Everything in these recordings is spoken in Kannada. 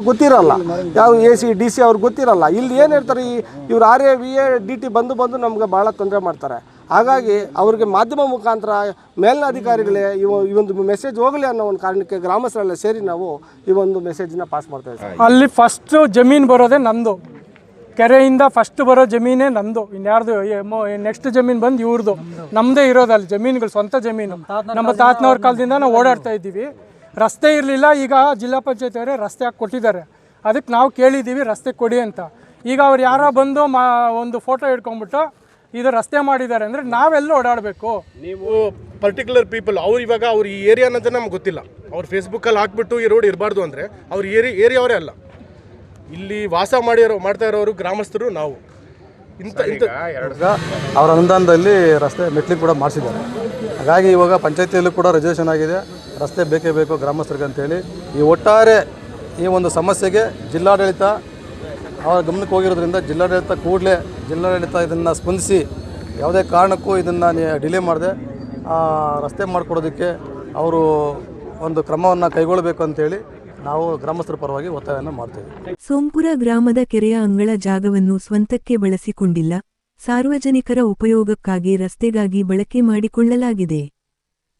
ಗೊತ್ತಿರಲ್ಲ, ಯಾವ AC DC ಅವ್ರಿಗೆ ಗೊತ್ತಿರಲ್ಲ. ಇಲ್ಲಿ ಏನು ಹೇಳ್ತಾರೆ, ಇವ್ರು RA VA DT ಬಂದು ನಮ್ಗೆ ಭಾಳ ತೊಂದರೆ ಮಾಡ್ತಾರೆ. ಹಾಗಾಗಿ ಅವ್ರಿಗೆ ಮಾಧ್ಯಮ ಮುಖಾಂತರ ಮೇಲಿನ ಅಧಿಕಾರಿಗಳೇ ಈ ಒಂದು ಮೆಸೇಜ್ ಹೋಗಲಿ ಅನ್ನೋ ಒಂದು ಕಾರಣಕ್ಕೆ ಗ್ರಾಮಸ್ಥರೆಲ್ಲ ಸೇರಿ ನಾವು ಈ ಒಂದು ಮೆಸೇಜನ್ನ ಪಾಸ್ ಮಾಡ್ತಾ ಇದ್ದೀವಿ. ಅಲ್ಲಿ ಫಸ್ಟು ಜಮೀನು ಬರೋದೇ ನಮ್ಮದು, ಕೆರೆಯಿಂದ ಫಸ್ಟ್ ಬರೋ ಜಮೀನೇ ನಮ್ಮದು. ಇನ್ಯಾರ್ದು ನೆಕ್ಸ್ಟ್ ಜಮೀನು ಬಂದು ಇವ್ರದ್ದು, ನಮ್ಮದೇ ಇರೋದಲ್ಲಿ ಜಮೀನುಗಳು, ಸ್ವಂತ ಜಮೀನು. ನಮ್ಮ ತಾತನವ್ರ ಕಾಲದಿಂದ ನಾವು ಓಡಾಡ್ತಾ ಇದ್ದೀವಿ. ರಸ್ತೆ ಇರಲಿಲ್ಲ, ಈಗ ಜಿಲ್ಲಾ ಪಂಚಾಯತ್ ಅವರೇ ರಸ್ತೆ ಹಾಕಿ ಕೊಟ್ಟಿದ್ದಾರೆ. ಅದಕ್ಕೆ ನಾವು ಕೇಳಿದ್ದೀವಿ ರಸ್ತೆ ಕೊಡಿ ಅಂತ. ಈಗ ಅವ್ರು ಯಾರೋ ಬಂದು ಒಂದು ಫೋಟೋ ಹಿಡ್ಕೊಂಡ್ಬಿಟ್ಟು ಇದು ರಸ್ತೆ ಮಾಡಿದ್ದಾರೆ ಅಂದರೆ ನಾವೆಲ್ಲ ಓಡಾಡಬೇಕು. ನೀವು ಪರ್ಟಿಕ್ಯುಲರ್ ಪೀಪಲ್ ಇವಾಗ ಅವ್ರು ಈ ಏರಿಯಾ ಅನ್ನೋದೇ ನಮ್ಗೆ ಗೊತ್ತಿಲ್ಲ. ಅವ್ರು ಫೇಸ್ಬುಕ್ಕಲ್ಲಿ ಹಾಕ್ಬಿಟ್ಟು ಈ ರೋಡ್ ಇರಬಾರ್ದು ಅಂದರೆ ಅವ್ರು ಏರಿಯಾವರೇ ಅಲ್ಲ, ಇಲ್ಲಿ ವಾಸ ಮಾಡ್ತಾ ಇರೋರು ಗ್ರಾಮಸ್ಥರು ನಾವು. ಅವರ ಅನುದಾನದಲ್ಲಿ ರಸ್ತೆ ಮೆಟ್ಲಿಂಗ್ ಕೂಡ ಮಾಡಿಸಿದ್ದಾರೆ. ಹಾಗಾಗಿ ಇವಾಗ ಪಂಚಾಯತಿಯಲ್ಲೂ ಕೂಡ ರಿಸರ್ವೇಷನ್ ಆಗಿದೆ, ರಸ್ತೆ ಬೇಕೇ ಬೇಕು ಗ್ರಾಮಸ್ಥರಿಗೆ ಅಂತೇಳಿ. ಈ ಒಟ್ಟಾರೆ ಈ ಒಂದು ಸಮಸ್ಯೆಗೆ ಜಿಲ್ಲಾಡಳಿತ ಅವರ ಗಮನಕ್ಕೆ ಹೋಗಿರೋದ್ರಿಂದ ಜಿಲ್ಲಾಡಳಿತ ಇದನ್ನು ಸ್ಪಂದಿಸಿ ಯಾವುದೇ ಕಾರಣಕ್ಕೂ ಇದನ್ನು ಡಿಲೇ ಮಾಡದೆ ರಸ್ತೆ ಮಾಡಿಕೊಡೋದಕ್ಕೆ ಅವರು ಒಂದು ಕ್ರಮವನ್ನು ಕೈಗೊಳ್ಳಬೇಕು ಅಂತೇಳಿ ನಾವು ಗ್ರಾಮಸ್ಥರ ಪರವಾಗಿ ಒತ್ತಾಯವನ್ನು ಮಾಡ್ತೇವೆ. ಸೋಂಪುರ ಗ್ರಾಮದ ಕೆರೆಯ ಅಂಗಳ ಜಾಗವನ್ನು ಸ್ವಂತಕ್ಕೆ ಬಳಸಿಕೊಂಡಿಲ್ಲ, ಸಾರ್ವಜನಿಕರ ಉಪಯೋಗಕ್ಕಾಗಿ ರಸ್ತೆಗಾಗಿ ಬಳಕೆ ಮಾಡಿಕೊಳ್ಳಲಾಗಿದೆ.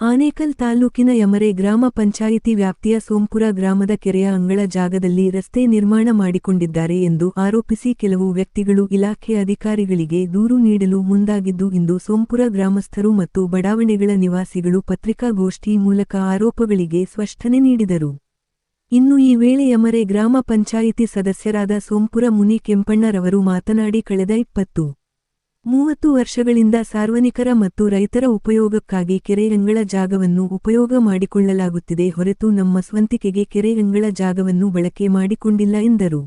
ಆನೇಕಲ್ ತಾಲೂಕಿನ ಯಮರೆ ಗ್ರಾಮ ಪಂಚಾಯಿತಿ ವ್ಯಾಪ್ತಿಯ ಸೋಂಪುರ ಗ್ರಾಮದ ಕೆರೆಯ ಅಂಗಳ ಜಾಗದಲ್ಲಿ ರಸ್ತೆ ನಿರ್ಮಾಣ ಮಾಡಿಕೊಂಡಿದ್ದಾರೆ ಎಂದು ಆರೋಪಿಸಿ ಕೆಲವು ವ್ಯಕ್ತಿಗಳು ಇಲಾಖೆ ಅಧಿಕಾರಿಗಳಿಗೆ ದೂರು ನೀಡಲು ಮುಂದಾಗಿದ್ದು ಇಂದು ಸೋಂಪುರ ಗ್ರಾಮಸ್ಥರು ಮತ್ತು ಬಡಾವಣೆಗಳ ನಿವಾಸಿಗಳು ಪತ್ರಿಕಾಗೋಷ್ಠಿ ಮೂಲಕ ಆರೋಪಗಳಿಗೆ ಸ್ಪಷ್ಟನೆ ನೀಡಿದರು. ಇನ್ನು ಈ ವೇಳೆ ಯಮರೆ ಗ್ರಾಮ ಪಂಚಾಯಿತಿ ಸದಸ್ಯರಾದ ಸೋಂಪುರ ಮುನಿ ಕೆಂಪಣ್ಣರವರು ಮಾತನಾಡಿ ಕಳೆದ 20-30 ವರ್ಷಗಳಿಂದ ಸಾರ್ವಜನಿಕರ ಮತ್ತು ರೈತರ ಉಪಯೋಗಕ್ಕಾಗಿ ಕೆರೆ ಅಂಗಳ ಜಾಗವನ್ನು ಉಪಯೋಗ ಮಾಡಿಕೊಳ್ಳಲಾಗುತ್ತಿದೆ ಹೊರತು ನಮ್ಮ ಸ್ವಂತಿಕೆಗೆ ಕೆರೆ ಅಂಗಳ ಜಾಗವನ್ನು ಬಳಕೆ ಮಾಡಿಕೊಂಡಿಲ್ಲ ಎಂದರು.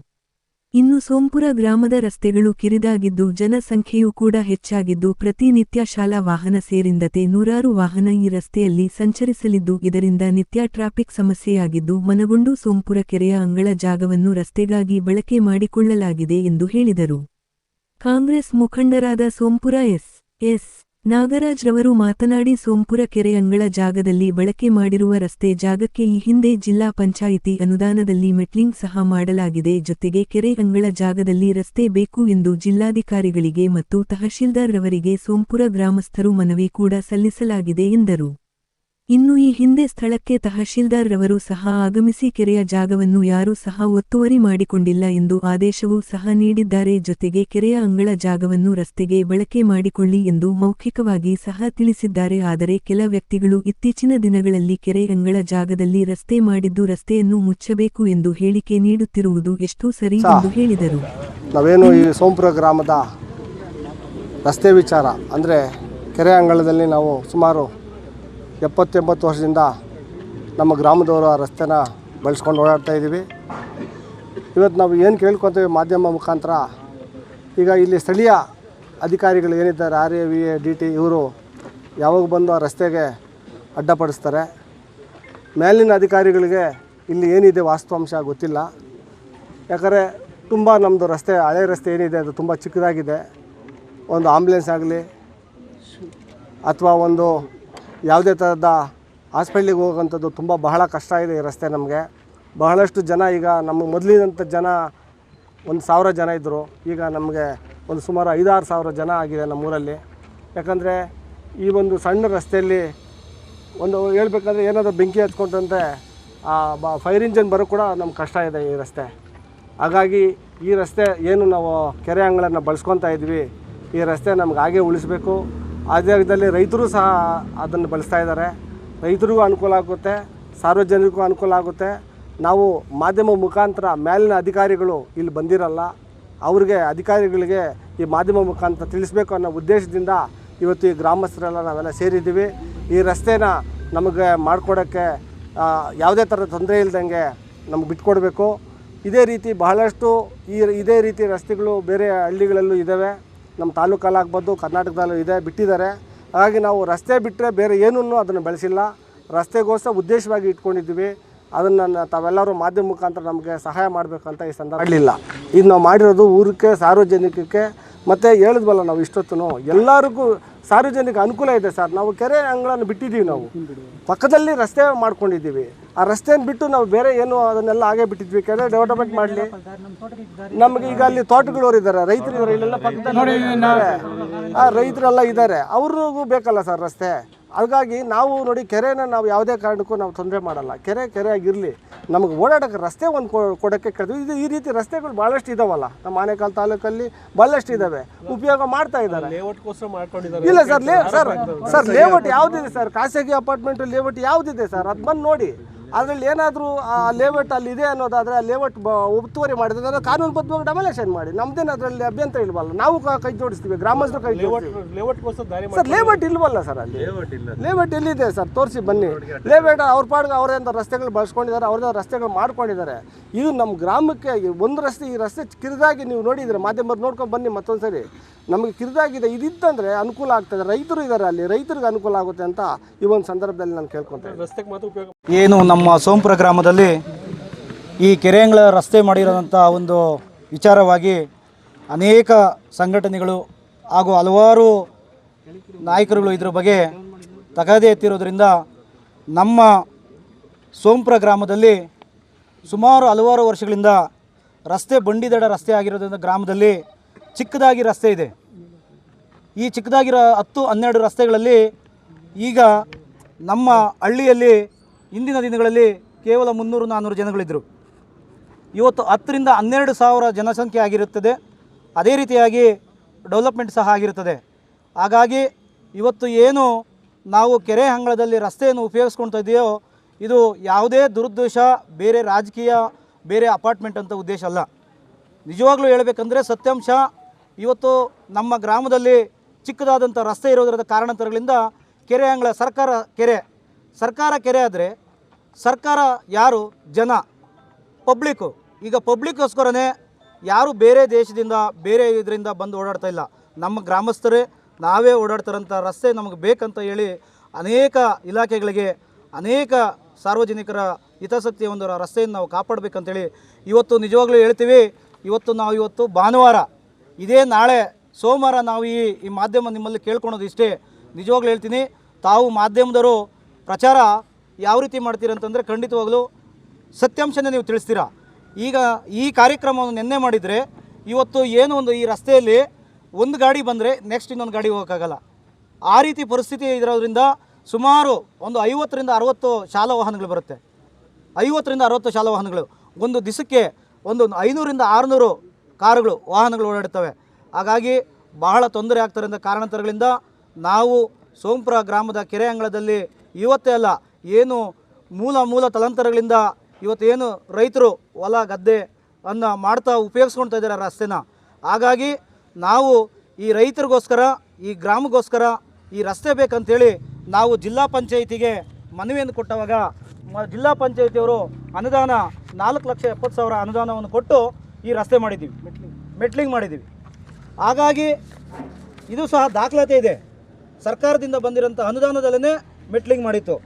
ಇನ್ನು ಸೋಂಪುರ ಗ್ರಾಮದ ರಸ್ತೆಗಳು ಕಿರಿದಾಗಿದ್ದು ಜನಸಂಖ್ಯೆಯೂ ಕೂಡ ಹೆಚ್ಚಾಗಿದ್ದು ಪ್ರತಿನಿತ್ಯ ಶಾಲಾ ವಾಹನ ಸೇರಿದಂತೆ ನೂರಾರು ವಾಹನ ಈ ರಸ್ತೆಯಲ್ಲಿ ಸಂಚರಿಸಲಿದ್ದು ಇದರಿಂದ ನಿತ್ಯ ಟ್ರಾಫಿಕ್ ಸಮಸ್ಯೆಯಾಗಿದ್ದು ಮನಗೊಂಡು ಸೋಂಪುರ ಕೆರೆಯ ಅಂಗಳ ಜಾಗವನ್ನು ರಸ್ತೆಗಾಗಿ ಬಳಕೆ ಮಾಡಿಕೊಳ್ಳಲಾಗಿದೆ ಎಂದು ಹೇಳಿದರು. ಕಾಂಗ್ರೆಸ್ ಮುಖಂಡರಾದ ಸೋಂಪುರ ಎಸ್ ನಾಗರಾಜ್ ರವರು ಮಾತನಾಡಿ ಸೋಂಪುರ ಕೆರೆ ಅಂಗಳ ಜಾಗದಲ್ಲಿ ಬಳಕೆ ಮಾಡಿರುವ ರಸ್ತೆ ಜಾಗಕ್ಕೆ ಈ ಹಿಂದೆ ಜಿಲ್ಲಾ ಪಂಚಾಯಿತಿ ಅನುದಾನದಲ್ಲಿ ಮೆಟ್ಲಿಂಗ್ ಸಹ ಮಾಡಲಾಗಿದೆ. ಜೊತೆಗೆ ಕೆರೆ ಅಂಗಳ ಜಾಗದಲ್ಲಿ ರಸ್ತೆ ಬೇಕು ಎಂದು ಜಿಲ್ಲಾಧಿಕಾರಿಗಳಿಗೆ ಮತ್ತು ತಹಶೀಲ್ದಾರ್ ರವರಿಗೆ ಸೋಂಪುರ ಗ್ರಾಮಸ್ಥರು ಮನವಿ ಕೂಡ ಸಲ್ಲಿಸಲಾಗಿದೆ ಎಂದರು. ಇನ್ನು ಈ ಹಿಂದೆ ಸ್ಥಳಕ್ಕೆ ತಹಶೀಲ್ದಾರ್ ರವರು ಸಹ ಆಗಮಿಸಿ ಕೆರೆಯ ಜಾಗವನ್ನು ಯಾರೂ ಸಹ ಒತ್ತುವರಿ ಮಾಡಿಕೊಂಡಿಲ್ಲ ಎಂದು ಆದೇಶವೂ ಸಹ ನೀಡಿದ್ದಾರೆ. ಜೊತೆಗೆ ಕೆರೆಯ ಅಂಗಳ ಜಾಗವನ್ನು ರಸ್ತೆಗೆ ಬಳಕೆ ಮಾಡಿಕೊಳ್ಳಿ ಎಂದು ಮೌಖಿಕವಾಗಿ ಸಹ ತಿಳಿಸಿದ್ದಾರೆ. ಆದರೆ ಕೆಲ ವ್ಯಕ್ತಿಗಳು ಇತ್ತೀಚಿನ ದಿನಗಳಲ್ಲಿ ಕೆರೆ ಅಂಗಳ ಜಾಗದಲ್ಲಿ ರಸ್ತೆ ಮಾಡಿದ್ದು ರಸ್ತೆಯನ್ನು ಮುಚ್ಚಬೇಕು ಎಂದು ಹೇಳಿಕೆ ನೀಡುತ್ತಿರುವುದು ಎಷ್ಟು ಸರಿ ಎಂದು ಹೇಳಿದರು. ನಾವೇನು ಈ ಸೋಂಪುರ ಗ್ರಾಮದ ರಸ್ತೆ ವಿಚಾರ ಅಂದರೆ ಕೆರೆ ಅಂಗಳದಲ್ಲಿ ನಾವು ಸುಮಾರು 70-80 ವರ್ಷದಿಂದ ನಮ್ಮ ಗ್ರಾಮದವರು ಆ ರಸ್ತೆನ ಬಳಸ್ಕೊಂಡು ಓಡಾಡ್ತಾ ಇದ್ದೀವಿ. ಇವತ್ತು ನಾವು ಏನು ಕೇಳ್ಕೊತೀವಿ ಮಾಧ್ಯಮ ಮುಖಾಂತರ, ಈಗ ಇಲ್ಲಿ ಸ್ಥಳೀಯ ಅಧಿಕಾರಿಗಳು ಏನಿದ್ದಾರೆ RA VA DT ಇವರು ಯಾವಾಗ ಬಂದು ಆ ರಸ್ತೆಗೆ ಅಡ್ಡಪಡಿಸ್ತಾರೆ. ಮೇಲಿನ ಅಧಿಕಾರಿಗಳಿಗೆ ಇಲ್ಲಿ ಏನಿದೆ ವಾಸ್ತವಾಂಶ ಗೊತ್ತಿಲ್ಲ. ಯಾಕಂದರೆ ತುಂಬ ನಮ್ಮದು ರಸ್ತೆ ಹಳೆ ರಸ್ತೆ ಏನಿದೆ ಅದು ತುಂಬ ಚಿಕ್ಕದಾಗಿದೆ. ಒಂದು ಆಂಬ್ಯುಲೆನ್ಸ್ ಆಗಲಿ ಅಥವಾ ಒಂದು ಯಾವುದೇ ಥರದ ಹಾಸ್ಪಿಟ್ಲಿಗೆ ಹೋಗೋಂಥದ್ದು ತುಂಬ ಬಹಳ ಕಷ್ಟ ಇದೆ ಈ ರಸ್ತೆ ನಮಗೆ. ಬಹಳಷ್ಟು ಜನ ಈಗ ನಮಗೆ ಮೊದಲಿನಂಥ ಜನ 1,000 ಜನ ಇದ್ದರು, ಈಗ ನಮಗೆ ಒಂದು ಸುಮಾರು 5-6 ಸಾವಿರ ಜನ ಆಗಿದೆ ನಮ್ಮೂರಲ್ಲಿ. ಯಾಕಂದರೆ ಈ ಒಂದು ಸಣ್ಣ ರಸ್ತೆಯಲ್ಲಿ ಒಂದು ಹೇಳ್ಬೇಕಂದ್ರೆ ಏನಾದರೂ ಬೆಂಕಿ ಹತ್ಕೊಂಡಂತೆ ಫೈರ್ ಇಂಜನ್ ಬರೋ ಕೂಡ ನಮ್ಗೆ ಕಷ್ಟ ಇದೆ ಈ ರಸ್ತೆ. ಹಾಗಾಗಿ ಈ ರಸ್ತೆ ಏನು ನಾವು ಕೆರೆ ಅಂಗಳನ್ನು ಬಳಸ್ಕೊತಾ ಇದ್ವಿ, ಈ ರಸ್ತೆ ನಮ್ಗೆ ಹಾಗೆ ಉಳಿಸಬೇಕು. ಅದೇ ರೀತಿಯಲ್ಲಿ ರೈತರು ಸಹ ಅದನ್ನು ಬಳಸ್ತಾ ಇದ್ದಾರೆ. ರೈತರಿಗೂ ಅನುಕೂಲ ಆಗುತ್ತೆ, ಸಾರ್ವಜನಿಕರಿಗೂ ಅನುಕೂಲ ಆಗುತ್ತೆ. ನಾವು ಮಾಧ್ಯಮ ಮುಖಾಂತರ ಮೇಲಿನ ಅಧಿಕಾರಿಗಳು ಇಲ್ಲಿ ಬಂದಿರಲ್ಲ, ಅವ್ರಿಗೆ ಅಧಿಕಾರಿಗಳಿಗೆ ಈ ಮಾಧ್ಯಮ ಮುಖಾಂತರ ತಿಳಿಸ್ಬೇಕು ಅನ್ನೋ ಉದ್ದೇಶದಿಂದ ಇವತ್ತು ಈ ಗ್ರಾಮಸ್ಥರೆಲ್ಲ ನಾವೆಲ್ಲ ಸೇರಿದ್ದೀವಿ. ಈ ರಸ್ತೆನ ನಮಗೆ ಮಾಡಿಕೊಡೋಕ್ಕೆ ಯಾವುದೇ ಥರದ ತೊಂದರೆ ಇಲ್ದಂಗೆ ನಮ್ಗೆ ಬಿಟ್ಕೊಡ್ಬೇಕು. ಇದೇ ರೀತಿ ಬಹಳಷ್ಟು ಇದೇ ರೀತಿ ರಸ್ತೆಗಳು ಬೇರೆ ಹಳ್ಳಿಗಳಲ್ಲೂ ಇದ್ದಾವೆ, ನಮ್ಮ ತಾಲೂಕಲ್ಲಾಗ್ಬೋದು ಕರ್ನಾಟಕದಲ್ಲೂ ಇದೆ, ಬಿಟ್ಟಿದ್ದಾರೆ. ಹಾಗಾಗಿ ನಾವು ರಸ್ತೆ ಬಿಟ್ಟರೆ ಬೇರೆ ಏನೂ ಅದನ್ನು ಬೆಳೆಸಿಲ್ಲ, ರಸ್ತೆಗೋಸ್ಕರ ಉದ್ದೇಶವಾಗಿ ಇಟ್ಕೊಂಡಿದ್ದೀವಿ. ಅದನ್ನು ತಾವೆಲ್ಲರೂ ಮಾಧ್ಯಮ ಮುಖಾಂತರ ನಮಗೆ ಸಹಾಯ ಮಾಡಬೇಕಂತ ಈ ಸಂದರ್ಭ ಮಾಡಲಿಲ್ಲ. ಇದು ನಾವು ಮಾಡಿರೋದು ಊರಿಗೆ ಸಾರ್ವಜನಿಕಕ್ಕೆ ಮತ್ತು ಹೇಳಿದ್ವಲ್ಲ ನಾವು ಇಷ್ಟೊತ್ತೂ ಎಲ್ಲರಿಗೂ ಸಾರ್ವಜನಿಕ ಅನುಕೂಲ ಇದೆ ಸರ್. ನಾವು ಕೆರೆ ಅಂಗಳವನ್ನು ಬಿಟ್ಟಿದ್ದೀವಿ, ನಾವು ಪಕ್ಕದಲ್ಲಿ ರಸ್ತೆ ಮಾಡ್ಕೊಂಡಿದ್ದೀವಿ. ಆ ರಸ್ತೆಯನ್ನು ಬಿಟ್ಟು ನಾವು ಬೇರೆ ಏನು ಅದನ್ನೆಲ್ಲ ಹಾಗೆ ಬಿಟ್ಟಿದ್ವಿ. ಕೆರೆ ಡೆವಲಪ್ಮೆಂಟ್ ಮಾಡಲಿ. ನಮಗೆ ಈಗ ಅಲ್ಲಿ ತೋಟಗಳವ್ರು ಇದ್ದಾರೆ, ರೈತರು ಇದ್ದಾರೆ, ಇಲ್ಲೆಲ್ಲ ಪಕ್ಕದಲ್ಲಿ ಆ ರೈತರೆಲ್ಲ ಇದ್ದಾರೆ, ಅವ್ರಿಗೂ ಬೇಕಲ್ಲ ಸರ್ ರಸ್ತೆ. ಹಾಗಾಗಿ ನಾವು ನೋಡಿ ಕೆರೆನ ನಾವು ಯಾವುದೇ ಕಾರಣಕ್ಕೂ ನಾವು ತೊಂದರೆ ಮಾಡಲ್ಲ. ಕೆರೆ ಆಗಿರಲಿ, ನಮಗೆ ಓಡಾಡೋಕ್ಕೆ ರಸ್ತೆ ಒಂದು ಕೊಡೋಕ್ಕೆ ಕೇಳ್ತೀವಿ. ಇದು ಈ ರೀತಿ ರಸ್ತೆಗಳು ಭಾಳಷ್ಟು ಇದಾವಲ್ಲ ನಮ್ಮ ಆನೇಕಲ್ ತಾಲೂಕಲ್ಲಿ, ಭಾಳಷ್ಟು ಇದ್ದಾವೆ, ಉಪಯೋಗ ಮಾಡ್ತಾ ಇದ್ದಾರೆ. ಇಲ್ಲ ಸರ್ ಲೇಔಟ್ ಯಾವುದಿದೆ ಸರ್? ಖಾಸಗಿ ಅಪಾರ್ಟ್ಮೆಂಟ್ ಲೇಔಟ್ ಯಾವುದಿದೆ ಸರ್? ಅದು ಬಂದು ನೋಡಿ. ಅದರಲ್ಲಿ ಏನಾದರೂ ಆ ಲೇಔಟ್ ಅಲ್ಲಿ ಇದೆ ಅನ್ನೋದಾದರೆ ಆ ಲೇಔಟ್ ಒತ್ತುವರಿ ಮಾಡಿದ್ರೆ ಕಾನೂನುಬದ್ಧವಾಗಿ ಡೆಮಾಲಿಷನ್ ಮಾಡಿ. ನಮ್ದೇನು ಅದರಲ್ಲಿ ಅಭ್ಯಂತರ ಇಲ್ವಲ್ಲ, ನಾವು ಕೈ ಜೋಡಿಸ್ತೀವಿ, ಗ್ರಾಮಸ್ಥರು ಕೈ ಜೋಡಿಸ್ತೀವಿ. ಸರ್ ಲೇಔಟ್ ಇಲ್ವಲ್ಲ ಸರ್, ಅಲ್ಲಿ ಲೇಔಟ್ ಎಲ್ಲಿದೆ ಸರ್? ತೋರಿಸಿ ಬನ್ನಿ. ಲೇಔಟ್ ಅವ್ರ ಪಾಡ್ಗೆ ಅವರೇಂತ ರಸ್ತೆಗಳು ಬಳಸ್ಕೊಂಡಿದ್ದಾರೆ, ಅವ್ರದ್ದು ರಸ್ತೆಗಳು ಮಾಡ್ಕೊಂಡಿದ್ದಾರೆ. ಇದು ನಮ್ಮ ಗ್ರಾಮಕ್ಕೆ ಒಂದು ರಸ್ತೆ, ಈ ರಸ್ತೆ ಕಿರಿದಾಗಿ ನೀವು ನೋಡಿದರೆ ಮಾಧ್ಯಮರು ನೋಡ್ಕೊಂಡು ಬನ್ನಿ ಮತ್ತೊಂದು ಸರಿ. ನಮಗೆ ಕಿರಿದಾಗಿದೆ, ಇದಿತ್ತಂದರೆ ಅನುಕೂಲ ಆಗ್ತದೆ. ರೈತರು ಇದ್ದಾರೆ ಅಲ್ಲಿ, ರೈತರಿಗೆ ಅನುಕೂಲ ಆಗುತ್ತೆ ಅಂತ ಈ ಒಂದು ಸಂದರ್ಭದಲ್ಲಿ ನಾನು ಕೇಳ್ಕೊತೇನೆ. ರಸ್ತೆಗೆ ಮಾತ್ರ ಉಪಯೋಗ ಏನು ನಮ್ಮ ಸೋಂಪುರ ಗ್ರಾಮದಲ್ಲಿ ಈ ಕೆರೆಯಂಗಳ ರಸ್ತೆ ಮಾಡಿರೋಂಥ ಒಂದು ವಿಚಾರವಾಗಿ ಅನೇಕ ಸಂಘಟನೆಗಳು ಹಾಗೂ ಹಲವಾರು ನಾಯಕರುಗಳು ಇದ್ರ ಬಗ್ಗೆ ತಗಾದೆ ಎತ್ತಿರೋದ್ರಿಂದ ನಮ್ಮ ಸೋಂಪುರ ಗ್ರಾಮದಲ್ಲಿ ಸುಮಾರು ಹಲವಾರು ವರ್ಷಗಳಿಂದ ರಸ್ತೆ ಬಂಡಿದಡ ರಸ್ತೆ ಆಗಿರೋದ್ರಿಂದ ಗ್ರಾಮದಲ್ಲಿ ಚಿಕ್ಕದಾಗಿ ರಸ್ತೆ ಇದೆ. ಈ ಚಿಕ್ಕದಾಗಿರೋ 10-12 ರಸ್ತೆಗಳಲ್ಲಿ ಈಗ ನಮ್ಮ ಹಳ್ಳಿಯಲ್ಲಿ ಇಂದಿನ ದಿನಗಳಲ್ಲಿ ಕೇವಲ 300-400 ಜನಗಳಿದ್ದರು. ಇವತ್ತು 10,000-12,000 ಜನಸಂಖ್ಯೆ ಆಗಿರುತ್ತದೆ. ಅದೇ ರೀತಿಯಾಗಿ ಡೆವಲಪ್ಮೆಂಟ್ ಸಹ ಆಗಿರುತ್ತದೆ. ಹಾಗಾಗಿ ಇವತ್ತು ಏನು ನಾವು ಕೆರೆ ಅಂಗಳದಲ್ಲಿ ರಸ್ತೆಯನ್ನು ಉಪಯೋಗಿಸ್ಕೊಳ್ತಾ ಇದೆಯೋ ಇದು ಯಾವುದೇ ದುರುದ್ದೇಶ, ಬೇರೆ ರಾಜಕೀಯ, ಬೇರೆ ಅಪಾರ್ಟ್ಮೆಂಟ್ ಅಂತ ಉದ್ದೇಶ ಅಲ್ಲ. ನಿಜವಾಗ್ಲೂ ಹೇಳಬೇಕಂದ್ರೆ ಸತ್ಯಾಂಶ, ಇವತ್ತು ನಮ್ಮ ಗ್ರಾಮದಲ್ಲಿ ಚಿಕ್ಕದಾದಂಥ ರಸ್ತೆ ಇರೋದರ ಕಾರಣಾಂತರಗಳಿಂದ ಕೆರೆ ಅಂಗಳ ಸರ್ಕಾರ ಕೆರೆ ಆದರೆ ಸರ್ಕಾರ ಯಾರು? ಜನ, ಪಬ್ಲಿಕ್ಕು. ಈಗ ಪಬ್ಲಿಕ್ಕೋಸ್ಕರನೇ ಯಾರು ಬೇರೆ ದೇಶದಿಂದ ಬೇರೆ ಇದರಿಂದ ಬಂದು ಓಡಾಡ್ತಾ ಇಲ್ಲ. ನಮ್ಮ ಗ್ರಾಮಸ್ಥರೇ ನಾವೇ ಓಡಾಡ್ತಾರಂಥ ರಸ್ತೆ ನಮಗೆ ಬೇಕಂತ ಹೇಳಿ ಅನೇಕ ಇಲಾಖೆಗಳಿಗೆ, ಅನೇಕ ಸಾರ್ವಜನಿಕರ ಹಿತಾಸಕ್ತಿಯ ಒಂದು ರಸ್ತೆಯನ್ನು ನಾವು ಕಾಪಾಡಬೇಕಂತೇಳಿ ಇವತ್ತು ನಿಜವಾಗ್ಲೂ ಹೇಳ್ತೀವಿ. ಇವತ್ತು ಭಾನುವಾರ, ಇದೇ ನಾಳೆ ಸೋಮವಾರ ನಾವು ಈ ಮಾಧ್ಯಮ ನಿಮ್ಮಲ್ಲಿ ಕೇಳ್ಕೊಳೋದು ಇಷ್ಟೇ. ನಿಜವಾಗ್ಲೂ ಹೇಳ್ತೀನಿ, ತಾವು ಮಾಧ್ಯಮದವರು ಪ್ರಚಾರ ಯಾವ ರೀತಿ ಮಾಡ್ತೀರಂತಂದರೆ ಖಂಡಿತವಾಗ್ಲೂ ಸತ್ಯಾಂಶನೇ ನೀವು ತಿಳಿಸ್ತೀರಾ. ಈಗ ಈ ಕಾರ್ಯಕ್ರಮವನ್ನು ನಿನ್ನೆ ಮಾಡಿದರೆ ಇವತ್ತು ಏನು ಒಂದು ಈ ರಸ್ತೆಯಲ್ಲಿ ಒಂದು ಗಾಡಿ ಬಂದರೆ ನೆಕ್ಸ್ಟ್ ಇನ್ನೊಂದು ಗಾಡಿ ಹೋಗೋಕ್ಕಾಗಲ್ಲ. ಆ ರೀತಿ ಪರಿಸ್ಥಿತಿ ಇರೋದ್ರಿಂದ ಸುಮಾರು ಒಂದು 50-60 ಶಾಲಾ ವಾಹನಗಳು ಬರುತ್ತೆ. 50-60 ಶಾಲಾ ವಾಹನಗಳು ಒಂದು ದಿವಸಕ್ಕೆ ಒಂದು 500-600 ಕಾರುಗಳು, ವಾಹನಗಳು ಓಡಾಡ್ತವೆ. ಹಾಗಾಗಿ ಬಹಳ ತೊಂದರೆ ಆಗ್ತಾರಂಥ ಕಾರಣಾಂತರಗಳಿಂದ ನಾವು ಸೋಂಪುರ ಗ್ರಾಮದ ಕೆರೆ ಅಂಗಳದಲ್ಲಿ ಇವತ್ತೇ ಅಲ್ಲ, ಏನು ಮೂಲ ತಲಾಂತರಗಳಿಂದ ಇವತ್ತೇನು ರೈತರು ಹೊಲ ಗದ್ದೆ ಅನ್ನು ಮಾಡ್ತಾ ಉಪಯೋಗಿಸ್ಕೊಳ್ತಾ ಇದ್ದಾರೆ ರಸ್ತೆನ. ಹಾಗಾಗಿ ನಾವು ಈ ರೈತರಿಗೋಸ್ಕರ, ಈ ಗ್ರಾಮಕ್ಕೋಸ್ಕರ ಈ ರಸ್ತೆ ಬೇಕಂತೇಳಿ ನಾವು ಜಿಲ್ಲಾ ಪಂಚಾಯಿತಿಗೆ ಮನವಿಯನ್ನು ಕೊಟ್ಟವಾಗ ಜಿಲ್ಲಾ ಪಂಚಾಯಿತಿಯವರು ಅನುದಾನ 4,70,000 ಅನುದಾನವನ್ನು ಕೊಟ್ಟು ಈ ರಸ್ತೆ ಮಾಡಿದ್ದೀವಿ, ಮೆಟ್ಲಿಂಗ್ ಮಾಡಿದ್ದೀವಿ. ಹಾಗಾಗಿ ಇದು ಸಹ ದಾಖಲಾತಿ ಇದೆ, ಸರ್ಕಾರದಿಂದ ಬಂದಿರೋಂಥ ಅನುದಾನದಲ್ಲೇ ಮೆಟ್ಲಿಂಗ್ ಮಾಡಿತ್ತು.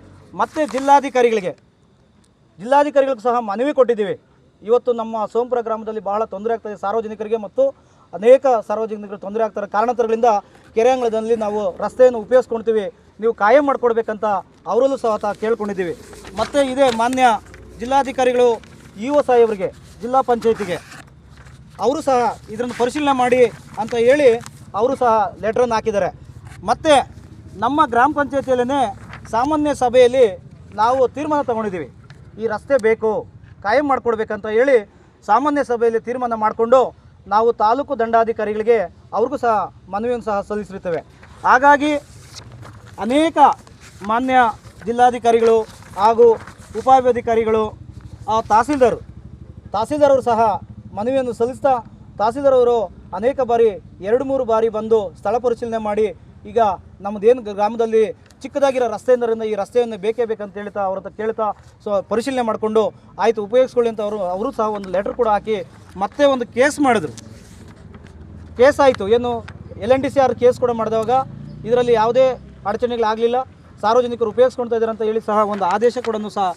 ಮತ್ತು ಜಿಲ್ಲಾಧಿಕಾರಿಗಳಿಗೂ ಸಹ ಮನವಿ ಕೊಟ್ಟಿದ್ದೀವಿ. ಇವತ್ತು ನಮ್ಮ ಸೋಂಪುರ ಗ್ರಾಮದಲ್ಲಿ ಬಹಳ ತೊಂದರೆ ಆಗ್ತದೆ ಸಾರ್ವಜನಿಕರಿಗೆ, ಮತ್ತು ಅನೇಕ ಸಾರ್ವಜನಿಕರು ತೊಂದರೆ ಆಗ್ತಾರೆ ಕಾರಣಾಂತರಗಳಿಂದ ಕೆರೆ ಅಂಗಳದಲ್ಲಿ ನಾವು ರಸ್ತೆಯನ್ನು ಉಪಯೋಗಿಸ್ಕೊಳ್ತೀವಿ, ನೀವು ಕಾಯಂ ಮಾಡಿಕೊಡ್ಬೇಕಂತ ಅವರಲ್ಲೂ ಸಹ ಕೇಳ್ಕೊಂಡಿದ್ದೀವಿ. ಮತ್ತು ಇದೇ ಮಾನ್ಯ ಜಿಲ್ಲಾಧಿಕಾರಿಗಳು ಇಒ ಸಾಹೇಬರಿಗೆ, ಜಿಲ್ಲಾ ಪಂಚಾಯತಿಗೆ ಅವರು ಸಹ ಇದನ್ನು ಪರಿಶೀಲನೆ ಮಾಡಿ ಅಂತ ಹೇಳಿ ಅವರು ಸಹ ಲೆಟ್ರನ್ನು ಹಾಕಿದ್ದಾರೆ. ಮತ್ತು ನಮ್ಮ ಗ್ರಾಮ ಪಂಚಾಯತಿಯಲ್ಲೇ ಸಾಮಾನ್ಯ ಸಭೆಯಲ್ಲಿ ನಾವು ತೀರ್ಮಾನ ತಗೊಂಡಿದ್ದೀವಿ, ಈ ರಸ್ತೆ ಬೇಕು, ಕಾಯಂ ಮಾಡಿಕೊಡ್ಬೇಕಂತ ಹೇಳಿ ಸಾಮಾನ್ಯ ಸಭೆಯಲ್ಲಿ ತೀರ್ಮಾನ ಮಾಡಿಕೊಂಡು ನಾವು ತಾಲೂಕು ದಂಡಾಧಿಕಾರಿಗಳಿಗೆ ಅವ್ರಿಗೂ ಸಹ ಮನವಿಯನ್ನು ಸಹ ಸಲ್ಲಿಸಿರ್ತೇವೆ. ಹಾಗಾಗಿ ಅನೇಕ ಮಾನ್ಯ ಜಿಲ್ಲಾಧಿಕಾರಿಗಳು ಹಾಗೂ ಉಪಾಧಿಕಾರಿಗಳು, ತಹಸೀಲ್ದಾರರು ಸಹ ಮನವಿಯನ್ನು ಸಲ್ಲಿಸ್ತಾ ತಹಸೀಲ್ದಾರವರು ಅನೇಕ ಬಾರಿ 2-3 ಬಾರಿ ಬಂದು ಸ್ಥಳ ಪರಿಶೀಲನೆ ಮಾಡಿ ಈಗ ನಮ್ಮದೇನು ಗ್ರಾಮದಲ್ಲಿ ಚಿಕ್ಕದಾಗಿರೋ ರಸ್ತೆಯಿಂದ ಈ ರಸ್ತೆಯನ್ನು ಬೇಕೇ ಬೇಕಂತ ಹೇಳ್ತಾ ಅವ್ರ ಹತ್ರ ಕೇಳ್ತಾ ಪರಿಶೀಲನೆ ಮಾಡಿಕೊಂಡು ಆಯಿತು ಉಪಯೋಗಿಸ್ಕೊಳ್ಳಿ ಅಂತ ಅವರು ಸಹ ಒಂದು ಲೆಟರ್ ಕೂಡ ಹಾಕಿ ಮತ್ತೆ ಒಂದು ಕೇಸ್ ಮಾಡಿದ್ರು. ಕೇಸ್ ಆಯಿತು, ಏನು LNTCR ಕೇಸ್ ಕೂಡ ಮಾಡಿದಾಗ ಇದರಲ್ಲಿ ಯಾವುದೇ ಅಡಚಣೆಗಳಾಗಲಿಲ್ಲ, ಸಾರ್ವಜನಿಕರು ಉಪಯೋಗಿಸ್ಕೊಳ್ತಾ ಇದ್ದಾರೆ ಅಂತ ಹೇಳಿ ಸಹ ಒಂದು ಆದೇಶ ಕೂಡ ಸಹ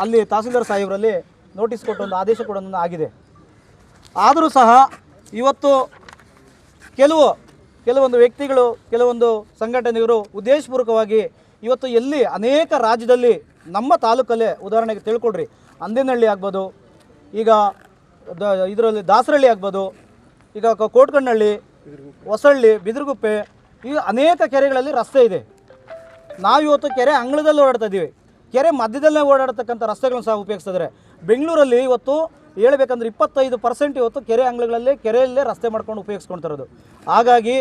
ಅಲ್ಲಿ ತಹಸೀಲ್ದಾರ್ ಸಾಹೇಬರಲ್ಲಿ ನೋಟಿಸ್ ಕೊಟ್ಟು ಒಂದು ಆದೇಶ ಕೂಡ ಆಗಿದೆ. ಆದರೂ ಸಹ ಇವತ್ತು ಕೆಲವೊಂದು ವ್ಯಕ್ತಿಗಳು, ಕೆಲವೊಂದು ಸಂಘಟನೆಗಳು ಉದ್ದೇಶಪೂರ್ವಕವಾಗಿ ಇವತ್ತು ಎಲ್ಲಿ ಅನೇಕ ರಾಜ್ಯದಲ್ಲಿ ನಮ್ಮ ತಾಲೂಕಲ್ಲೇ ಉದಾಹರಣೆಗೆ ತಿಳ್ಕೊಳ್ರಿ, ಅಂದಿನಹಳ್ಳಿ ಆಗ್ಬೋದು, ಈಗ ಇದರಲ್ಲಿ ದಾಸರಳ್ಳಿ ಆಗ್ಬೋದು, ಈಗ ಕೋಟ್ಕಣ್ಣಹಳ್ಳಿ, ಹೊಸಳ್ಳಿ, ಬಿದಿರುಗುಪ್ಪೆ, ಈಗ ಅನೇಕ ಕೆರೆಗಳಲ್ಲಿ ರಸ್ತೆ ಇದೆ. ನಾವಿವತ್ತು ಕೆರೆ ಅಂಗಳದಲ್ಲಿ ಓಡಾಡ್ತಾ ಇದ್ದೀವಿ, ಕೆರೆ ಮಧ್ಯದಲ್ಲೇ ಓಡಾಡ್ತಕ್ಕಂಥ ರಸ್ತೆಗಳನ್ನು ಸಹ ಉಪಯೋಗಿಸ್ತಿದ್ದಾರೆ. ಬೆಂಗಳೂರಲ್ಲಿ ಇವತ್ತು ಹೇಳ್ಬೇಕಂದ್ರೆ 25% ಇವತ್ತು ಕೆರೆ ಅಂಗಳಗಳಲ್ಲಿ ಕೆರೆಯಲ್ಲೇ ರಸ್ತೆ ಮಾಡ್ಕೊಂಡು ಉಪಯೋಗಿಸ್ಕೊಳ್ತಿರೋದು. ಹಾಗಾಗಿ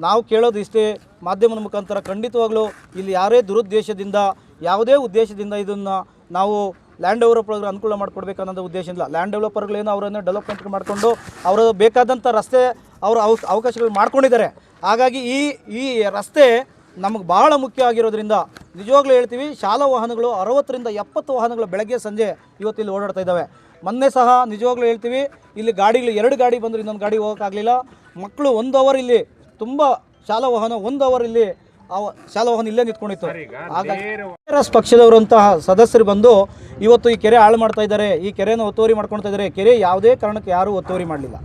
ನಾವು ಕೇಳೋದು ಇಷ್ಟೇ, ಮಾಧ್ಯಮದ ಮುಖಾಂತರ ಖಂಡಿತವಾಗ್ಲೂ ಇಲ್ಲಿ ಯಾರೇ ದುರುದ್ದೇಶದಿಂದ ಯಾವುದೇ ಉದ್ದೇಶದಿಂದ ಇದನ್ನು ನಾವು ಲ್ಯಾಂಡ್ ಡೆವಲಪರ್ಗೆ ಅನುಕೂಲ ಮಾಡಿಕೊಡ್ಬೇಕನ್ನೋದು ಉದ್ದೇಶ ಇಲ್ಲ. ಲ್ಯಾಂಡ್ ಡೆವಲಪರ್ಗಳೇನು ಅವರನ್ನು ಡೆವಲಪ್ಮೆಂಟ್ ಮಾಡಿಕೊಂಡು ಅವರು ಬೇಕಾದಂಥ ರಸ್ತೆ ಅವರು ಅವಕಾಶಗಳು ಮಾಡ್ಕೊಂಡಿದ್ದಾರೆ. ಹಾಗಾಗಿ ಈ ರಸ್ತೆ ನಮಗೆ ಭಾಳ ಮುಖ್ಯ ಆಗಿರೋದ್ರಿಂದ ನಿಜವಾಗ್ಲೂ ಹೇಳ್ತೀವಿ, ಶಾಲಾ ವಾಹನಗಳು 60ರಿಂದ 70 ವಾಹನಗಳು ಬೆಳಗ್ಗೆ ಸಂಜೆ ಇವತ್ತು ಇಲ್ಲಿ ಓಡಾಡ್ತಾ ಇದ್ದಾವೆ. ಮೊನ್ನೆ ಸಹ ನಿಜವಾಗ್ಲೂ ಹೇಳ್ತೀವಿ, ಇಲ್ಲಿ ಗಾಡಿಗಳು 2 ಗಾಡಿ ಬಂದರೂ ಇನ್ನೊಂದು ಗಾಡಿ ಹೋಗೋಕ್ಕಾಗಲಿಲ್ಲ. ಮಕ್ಕಳು 1 ಅವರ್ ಇಲ್ಲಿ ತುಂಬ ಶಾಲಾ ವಾಹನ 1 ಅವರ್ ಇಲ್ಲಿ ಶಾಲಾ ವಾಹನ ಇಲ್ಲೇ ನಿಂತ್ಕೊಂಡಿತ್ತು. ಹಾಗಾಗಿ ಕಾಂಗ್ರೆಸ್ ಪಕ್ಷದವರಂತಹ ಸದಸ್ಯರು ಬಂದು ಇವತ್ತು ಈ ಕೆರೆ ಹಾಳು ಮಾಡ್ತಾ ಇದ್ದಾರೆ, ಈ ಕೆರೆಯನ್ನು ಒತ್ತುವರಿ ಮಾಡ್ಕೊಳ್ತಾ ಇದ್ದಾರೆ. ಕೆರೆ ಯಾವುದೇ ಕಾರಣಕ್ಕೆ ಯಾರೂ ಒತ್ತುವರಿ ಮಾಡಲಿಲ್ಲ,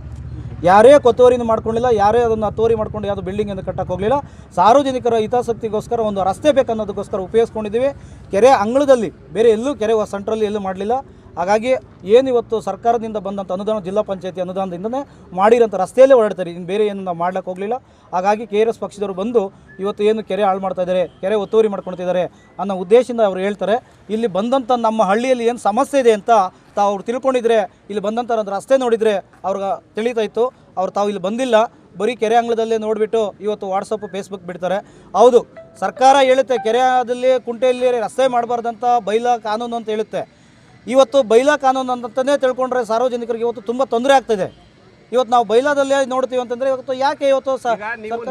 ಯಾರೇ ಕೊತ್ತುವರಿನೂ ಮಾಡ್ಕೊಂಡಿಲ್ಲ, ಯಾರೇ ಅದನ್ನು ಹತ್ತುವರಿ ಮಾಡ್ಕೊಂಡು ಯಾವುದೋ ಬಿಲ್ಡಿಂಗನ್ನು ಕಟ್ಟಕ್ಕೆ ಹೋಗಲಿಲ್ಲ. ಸಾರ್ವಜನಿಕರ ಹಿತಾಸಕ್ತಿಗೋಸ್ಕರ ಒಂದು ರಸ್ತೆ ಬೇಕನ್ನೋದಕ್ಕೋಸ್ಕರ ಉಪಯೋಗಿಸ್ಕೊಂಡಿದ್ದೀವಿ. ಕೆರೆ ಅಂಗಳದಲ್ಲಿ ಬೇರೆ ಎಲ್ಲೂ ಕೆರೆ ಸೆಂಟ್ರಲ್ಲಿ ಎಲ್ಲೂ ಮಾಡಲಿಲ್ಲ. ಹಾಗಾಗಿ ಏನಿವತ್ತು ಸರ್ಕಾರದಿಂದ ಬಂದಂಥ ಅನುದಾನ, ಜಿಲ್ಲಾ ಪಂಚಾಯತಿ ಅನುದಾನದಿಂದನೇ ಮಾಡಿರೋಂಥ ರಸ್ತೆಯಲ್ಲೇ ಓಡಾಡ್ತಾರೆ, ಇನ್ನು ಬೇರೆ ಏನು ನಾವು ಮಾಡ್ಲಿಕ್ಕೆ ಹೋಗಲಿಲ್ಲ. ಹಾಗಾಗಿ KRS ಪಕ್ಷದವರು ಬಂದು ಇವತ್ತು ಏನು ಕೆರೆ ಹಾಳು ಮಾಡ್ತಾ ಇದ್ದಾರೆ, ಕೆರೆ ಒತ್ತುವರಿ ಮಾಡ್ಕೊಳ್ತಿದ್ದಾರೆ ಅನ್ನೋ ಉದ್ದೇಶದಿಂದ ಅವರು ಹೇಳ್ತಾರೆ. ಇಲ್ಲಿ ಬಂದಂಥ ನಮ್ಮ ಹಳ್ಳಿಯಲ್ಲಿ ಏನು ಸಮಸ್ಯೆ ಇದೆ ಅಂತ ಅವ್ರು ತಿಳ್ಕೊಂಡಿದ್ರೆ, ಇಲ್ಲಿ ಬಂದಂಥ ರಸ್ತೆ ನೋಡಿದರೆ ಅವ್ರಿಗೆ ತಿಳಿತಾ ಇತ್ತು. ತಾವು ಇಲ್ಲಿ ಬಂದಿಲ್ಲ, ಬರೀ ಕೆರೆ ಅಂಗಳದಲ್ಲೇ ನೋಡಿಬಿಟ್ಟು ಇವತ್ತು ವಾಟ್ಸಪ್ಪು ಫೇಸ್ಬುಕ್ ಬಿಡ್ತಾರೆ. ಹೌದು, ಸರ್ಕಾರ ಹೇಳುತ್ತೆ ಕೆರೆಯಲ್ಲಿ ಕುಂಟೆಯಲ್ಲಿ ರಸ್ತೆ ಮಾಡಬಾರ್ದಂತ ಬೈಲಾ ಕಾನೂನು ಅಂತ ಹೇಳುತ್ತೆ. ಇವತ್ತು ಬೈಲಾ ಕಾನೂನು ಅಂತಲೇ ತಿಳ್ಕೊಂಡ್ರೆ ಸಾರ್ವಜನಿಕರಿಗೆ ಇವತ್ತು ತುಂಬ ತೊಂದರೆ ಆಗ್ತಿದೆ. ಇವತ್ತು ನಾವು ಬೈಲಾದಲ್ಲೇ ನೋಡ್ತೀವಿ ಅಂತಂದ್ರೆ ಇವತ್ತು ಯಾಕೆ ಇವತ್ತು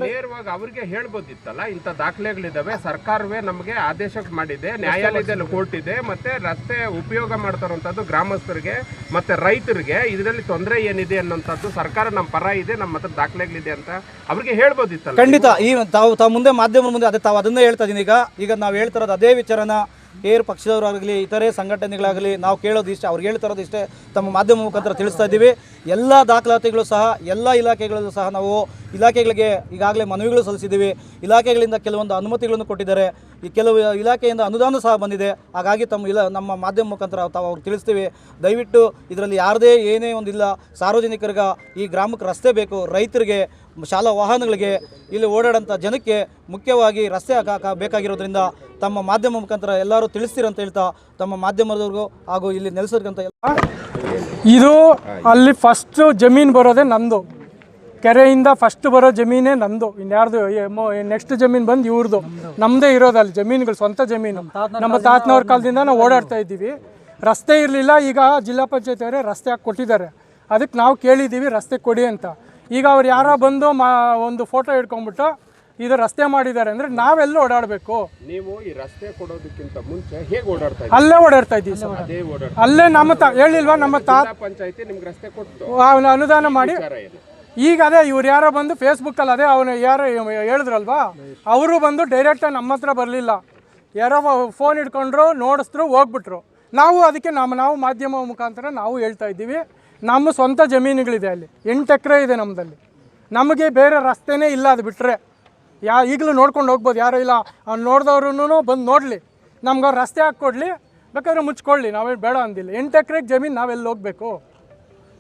ನೇರವಾಗಿ ಅವ್ರಿಗೆ ಹೇಳ್ಬೋದಿತ್ತಲ್ಲ, ಇಂಥ ದಾಖಲೆಗಳಿದ್ದಾವೆ, ಸರ್ಕಾರವೇ ನಮಗೆ ಆದೇಶ ಮಾಡಿದೆ, ನ್ಯಾಯಾಲಯದಲ್ಲಿ ಕೋರ್ಟ್ ಇದೆ, ಮತ್ತೆ ರಸ್ತೆ ಉಪಯೋಗ ಮಾಡ್ತಾರಂಥದ್ದು ಗ್ರಾಮಸ್ಥರಿಗೆ ಮತ್ತೆ ರೈತರಿಗೆ ಇದರಲ್ಲಿ ತೊಂದರೆ ಏನಿದೆ ಅನ್ನೋಂಥದ್ದು ಸರ್ಕಾರ ನಮ್ಮ ಪರ ಇದೆ, ನಮ್ಮ ಹತ್ರ ದಾಖಲೆಗಳಿದೆ ಅಂತ ಅವ್ರಿಗೆ ಹೇಳ್ಬೋದಿತ್ತಲ್ಲ. ಖಂಡಿತ ಈ ತಾವು ಮುಂದೆ ಮಾಧ್ಯಮದ ಮುಂದೆ ಅದೇ ತಾವು ಅದನ್ನೇ ಹೇಳ್ತಾ ಇದ್ದೀನಿ. ಈಗ ನಾವು ಹೇಳ್ತಿರೋದು ಅದೇ ವಿಚಾರನ KRS ಪಕ್ಷದವರಾಗಲಿ ಇತರೆ ಸಂಘಟನೆಗಳಾಗಲಿ ನಾವು ಕೇಳೋದು ಇಷ್ಟೇ, ಅವ್ರಿಗೆ ಹೇಳ್ತಿರೋದು ಇಷ್ಟೇ, ತಮ್ಮ ಮಾಧ್ಯಮ ಮುಖಾಂತರ ತಿಳಿಸ್ತಾ ಇದ್ದೀವಿ. ಎಲ್ಲ ದಾಖಲಾತಿಗಳು ಸಹ ಎಲ್ಲ ಇಲಾಖೆಗಳಲ್ಲೂ ಸಹ ನಾವು ಇಲಾಖೆಗಳಿಗೆ ಈಗಾಗಲೇ ಮನವಿಗಳು ಸಲ್ಲಿಸಿದ್ದೀವಿ. ಇಲಾಖೆಗಳಿಂದ ಕೆಲವೊಂದು ಅನುಮತಿಗಳನ್ನು ಕೊಟ್ಟಿದ್ದಾರೆ, ಈ ಕೆಲವು ಇಲಾಖೆಯಿಂದ ಅನುದಾನ ಸಹ ಬಂದಿದೆ. ಹಾಗಾಗಿ ನಮ್ಮ ಮಾಧ್ಯಮ ಮುಖಾಂತರ ಅವ್ರಿಗೆ ತಿಳಿಸ್ತೀವಿ, ದಯವಿಟ್ಟು ಇದರಲ್ಲಿ ಯಾರದೇ ಏನೇ ಒಂದಿಲ್ಲ, ಸಾರ್ವಜನಿಕರಿಗೆ ಈ ಗ್ರಾಮಕ್ಕೆ ರಸ್ತೆ ಬೇಕು, ರೈತರಿಗೆ, ಶಾಲಾ ವಾಹನಗಳಿಗೆ, ಇಲ್ಲಿ ಓಡಾಡೋಂಥ ಜನಕ್ಕೆ ಮುಖ್ಯವಾಗಿ ರಸ್ತೆ ಬೇಕಾಗಿರೋದ್ರಿಂದ ತಮ್ಮ ಮಾಧ್ಯಮ ಮುಖಾಂತರ ಎಲ್ಲರೂ ತಿಳಿಸ್ತೀರಂತ ಹೇಳ್ತಾ ತಮ್ಮ ಮಾಧ್ಯಮದವ್ರಿಗೂ ಹಾಗೂ ಇಲ್ಲಿ ನೆಲೆಸಿರ್ತಕ್ಕಂಥ ಇದು ಅಲ್ಲಿ ಫಸ್ಟು ಜಮೀನು ಬರೋದೇ ನಂದು, ಕೆರೆಯಿಂದ ಫಸ್ಟ್ ಬರೋ ಜಮೀನೇ ನಂದು, ಇನ್ಯಾರ್ದು ನೆಕ್ಸ್ಟ್ ಜಮೀನು ಬಂದು ಇವ್ರದ್ದು. ನಮ್ಮದೇ ಇರೋದಲ್ಲಿ ಜಮೀನುಗಳು, ಸ್ವಂತ ಜಮೀನು. ನಮ್ಮ ತಾತನವ್ರ ಕಾಲದಿಂದ ನಾವು ಓಡಾಡ್ತಾ ಇದ್ದೀವಿ. ರಸ್ತೆ ಇರಲಿಲ್ಲ, ಈಗ ಜಿಲ್ಲಾ ಪಂಚಾಯತ್ ಅವರೇ ರಸ್ತೆ ಹಾಕಿ ಕೊಟ್ಟಿದ್ದಾರೆ. ಅದಕ್ಕೆ ನಾವು ಕೇಳಿದ್ದೀವಿ ರಸ್ತೆ ಕೊಡಿ ಅಂತ. ಈಗ ಅವ್ರು ಯಾರೋ ಬಂದು ಒಂದು ಫೋಟೋ ಹಿಡ್ಕೊಂಡ್ಬಿಟ್ಟು ಇದು ರಸ್ತೆ ಮಾಡಿದ್ದಾರೆ ಅಂದರೆ ನಾವೆಲ್ಲ ಓಡಾಡಬೇಕು. ನೀವು ಈ ರಸ್ತೆ ಕೊಡೋದಕ್ಕಿಂತ ಮುಂಚೆ ಹೇಗೆ ಓಡಾಡ್ತಾ ಇದ್ದೀವಿ? ಅಲ್ಲೇ ಓಡಾಡ್ತಾ ಇದ್ದೀವಿ ಸರ್, ಅಲ್ಲೇ ನಮ್ಮ ಹೇಳಿಲ್ವಾ, ನಮ್ಮ ಪಂಚಾಯತಿ ನಿಮ್ಗೆ ರಸ್ತೆ ಕೊಟ್ಟು ಅವನ ಅನುದಾನ ಮಾಡಿ. ಈಗ ಅದೇ ಇವ್ರು ಯಾರೋ ಬಂದು ಫೇಸ್ಬುಕ್ಕಲ್ಲಿ ಅದೇ ಅವನು ಯಾರೋ ಹೇಳಿದ್ರಲ್ವಾ, ಅವರು ಬಂದು ಡೈರೆಕ್ಟಾಗಿ ನಮ್ಮ ಹತ್ರ ಬರಲಿಲ್ಲ, ಯಾರೋ ಫೋನ್ ಹಿಡ್ಕೊಂಡ್ರು, ನೋಡಿಸಿದ್ರು, ಹೋಗ್ಬಿಟ್ರು. ನಾವು ಅದಕ್ಕೆ ನಾವು ಮಾಧ್ಯಮ ಮುಖಾಂತರ ನಾವು ಹೇಳ್ತಾ ಇದ್ದೀವಿ, ನಮ್ಮ ಸ್ವಂತ ಜಮೀನುಗಳಿದೆ, ಅಲ್ಲಿ 8 ಎಕರೆ ಇದೆ ನಮ್ಮದಲ್ಲಿ. ನಮಗೆ ಬೇರೆ ರಸ್ತೆನೇ ಇಲ್ಲ, ಅದು ಬಿಟ್ಟರೆ ಈಗಲೂ ನೋಡ್ಕೊಂಡು ಹೋಗ್ಬೋದು, ಯಾರೂ ಇಲ್ಲ. ಅವ್ನು ನೋಡಿದವ್ರು ಬಂದು ನೋಡಲಿ, ನಮ್ಗೆ ಅವ್ರು ರಸ್ತೆ ಹಾಕ್ಕೊಡ್ಲಿ, ಬೇಕಾದ್ರೆ ಮುಚ್ಕೊಳ್ಳಿ, ನಾವೇನು ಬೇಡ ಅಂದಿಲ್ಲ. 8 ಎಕರೆಗೆ ಜಮೀನು ನಾವೆಲ್ಲಿ ಹೋಗಬೇಕು?